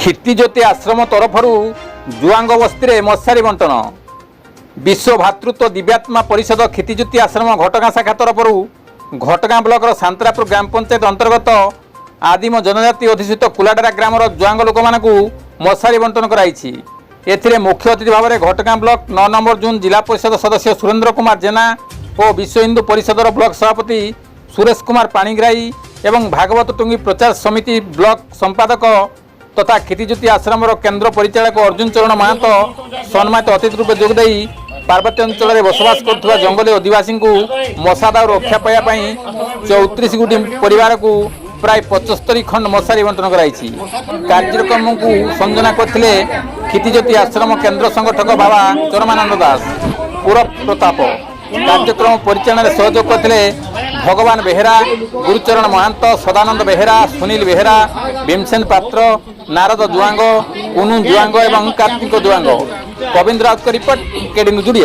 क्षितिज्योति आश्रम तरफर जुआंग बस्ती मशारी बंटन। विश्व भातृत्व दिव्यात्मा परिषद क्षितिज्योति आश्रम घटगां शाखा तरफर घटगां ब्लॉक सांतरापुर ग्राम पंचायत अंतर्गत आदिम जनजाति अधिष्ठित कुलाडरा ग्रामर जुआंग लोक मानू मशारी बंटन कराई। एथिरे मुख्य अतिथि भाव में घटगां ब्लॉक 9 नंबर जून जिला परिषद सदस्य सुरेन्द्र कुमार जेना और विश्व हिंदू परिषदर ब्लॉक सभापति सुरेश कुमार पाणिग्राही एवं भागवत टुंगी प्रचार समिति ब्लॉक संपादक तथा क्षितिज्योति आश्रम केन्द्र परिचालक अर्जुन चरण महंतो सम्मानित अतिथि रूप जोगदे पार्वत्य अंचल में बसवास कर जंगली आदिवासी को मशा दाउ रक्षा पाइबापी 34 गोटी परिवार को प्राय 75 खंड मशारी बंटन कराई। कार्यक्रम को संयोजन करते क्षितिज्योति आश्रम केन्द्र संगठक बाबा चरमानंद दास उर्फ प्रताप। कार्यक्रम परिचालन सहयोग करते भगवान बेहेरा, गुरुचरण महंत, सदानंद बेहेरा, सुनील बेहेरा, भीमसेन पात्र, नारद जुआंग, कुनु जुआंग और कार्तिक जुआंग। गोविंद राउत का रिपोर्ट केडी न्यूज।